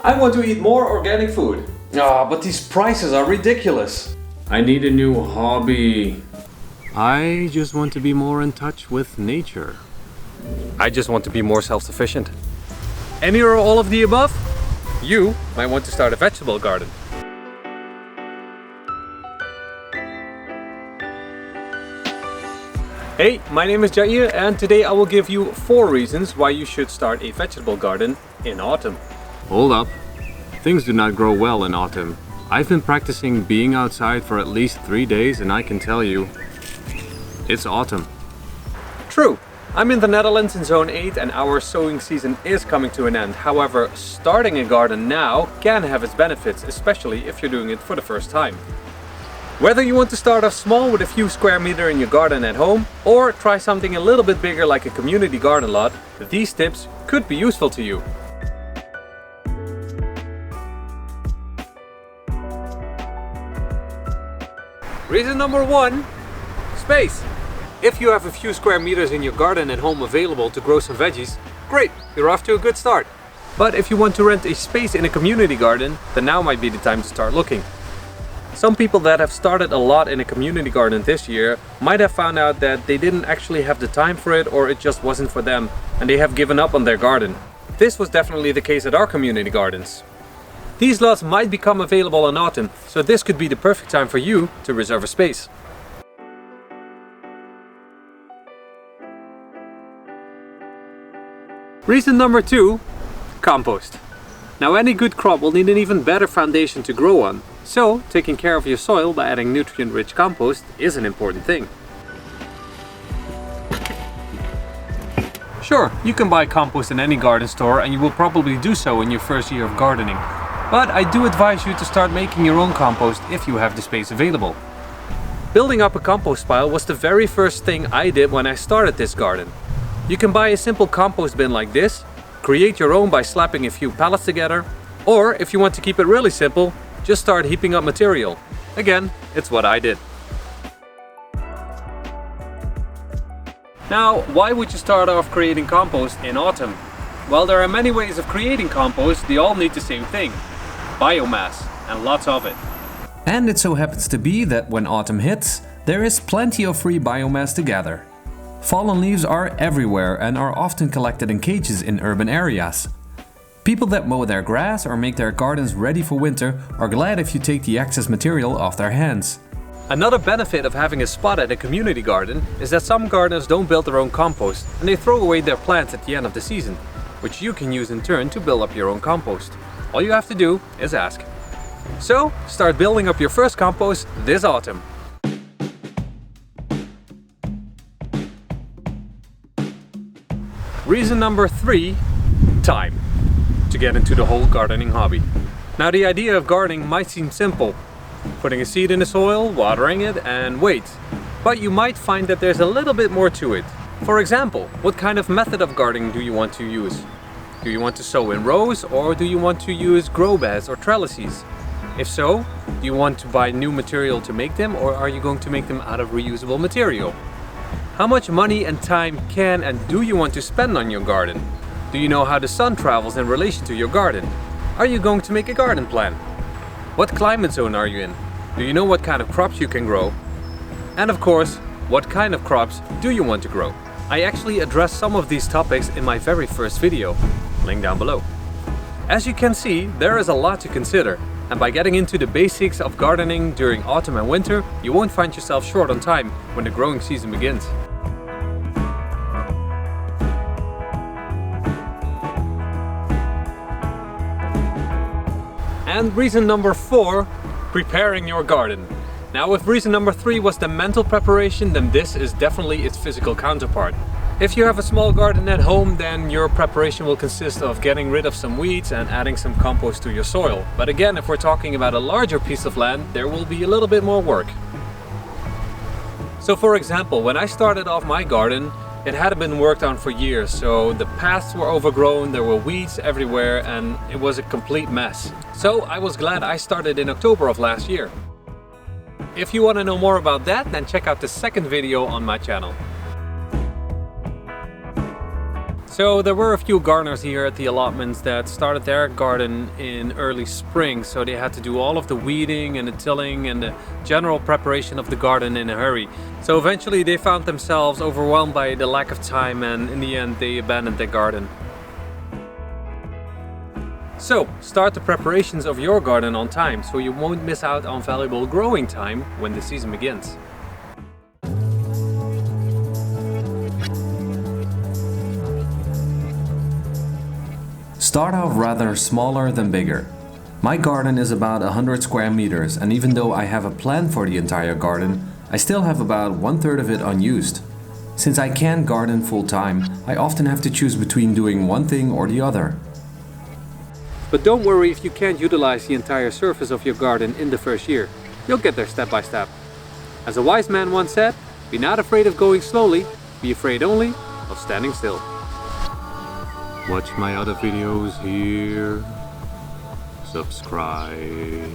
I want to eat more organic food. Ah, but these prices are ridiculous. I need a new hobby. I just want to be more in touch with nature. I just want to be more self-sufficient. Any or all of the above? You might want to start a vegetable garden. Hey, my name is Jair and today I will give you 4 reasons why you should start a vegetable garden in autumn. Hold up. Things do not grow well in autumn. I've been practicing being outside for at least 3 days and I can tell you, it's autumn. True. I'm in the Netherlands in Zone 8 and our sowing season is coming to an end. However, starting a garden now can have its benefits, especially if you're doing it for the first time. Whether you want to start off small with a few square meters in your garden at home or try something a little bit bigger like a community garden lot, these tips could be useful to you. Reason number 1, space. If you have a few square meters in your garden at home available to grow some veggies, great, you're off to a good start. But if you want to rent a space in a community garden, then now might be the time to start looking. Some people that have started a lot in a community garden this year might have found out that they didn't actually have the time for it or it just wasn't for them and they have given up on their garden. This was definitely the case at our community gardens. These lots might become available in autumn, so this could be the perfect time for you to reserve a space. Reason number 2, compost. Now any good crop will need an even better foundation to grow on. So, taking care of your soil by adding nutrient-rich compost is an important thing. Sure, you can buy compost in any garden store and you will probably do so in your first year of gardening. But I do advise you to start making your own compost if you have the space available. Building up a compost pile was the very first thing I did when I started this garden. You can buy a simple compost bin like this, create your own by slapping a few pallets together, or if you want to keep it really simple, just start heaping up material. Again, it's what I did. Now, why would you start off creating compost in autumn? Well, there are many ways of creating compost, they all need the same thing. Biomass, and lots of it. And it so happens to be that when autumn hits, there is plenty of free biomass to gather. Fallen leaves are everywhere and are often collected in cages in urban areas. People that mow their grass or make their gardens ready for winter are glad if you take the excess material off their hands. Another benefit of having a spot at a community garden is that some gardeners don't build their own compost and they throw away their plants at the end of the season, which you can use in turn to build up your own compost. All you have to do is ask. So, start building up your first compost this autumn. Reason number 3, time. To get into the whole gardening hobby. Now the idea of gardening might seem simple. Putting a seed in the soil, watering it and wait. But you might find that there's a little bit more to it. For example, what kind of method of gardening do you want to use? Do you want to sow in rows or do you want to use grow beds or trellises? If so, do you want to buy new material to make them or are you going to make them out of reusable material? How much money and time can and do you want to spend on your garden? Do you know how the sun travels in relation to your garden? Are you going to make a garden plan? What climate zone are you in? Do you know what kind of crops you can grow? And of course, what kind of crops do you want to grow? I actually addressed some of these topics in my very first video, link down below. As you can see, there is a lot to consider, and by getting into the basics of gardening during autumn and winter, you won't find yourself short on time when the growing season begins. And reason number 4, preparing your garden. Now if reason number 3 was the mental preparation, then this is definitely its physical counterpart. If you have a small garden at home, then your preparation will consist of getting rid of some weeds and adding some compost to your soil. But again, if we're talking about a larger piece of land, there will be a little bit more work. So for example, when I started off my garden, it hadn't been worked on for years, so the paths were overgrown, there were weeds everywhere and it was a complete mess. So I was glad I started in October of last year. If you want to know more about that, then check out the second video on my channel. So there were a few gardeners here at the allotments that started their garden in early spring, so they had to do all of the weeding and the tilling and the general preparation of the garden in a hurry. So eventually they found themselves overwhelmed by the lack of time, and in the end they abandoned their garden. So start the preparations of your garden on time so you won't miss out on valuable growing time when the season begins. Start out rather smaller than bigger. My garden is about 100 square meters, and even though I have a plan for the entire garden, I still have about 1/3 of it unused. Since I can't garden full time, I often have to choose between doing one thing or the other. But don't worry if you can't utilize the entire surface of your garden in the first year. You'll get there step by step. As a wise man once said, be not afraid of going slowly, be afraid only of standing still. Watch my other videos here. Subscribe.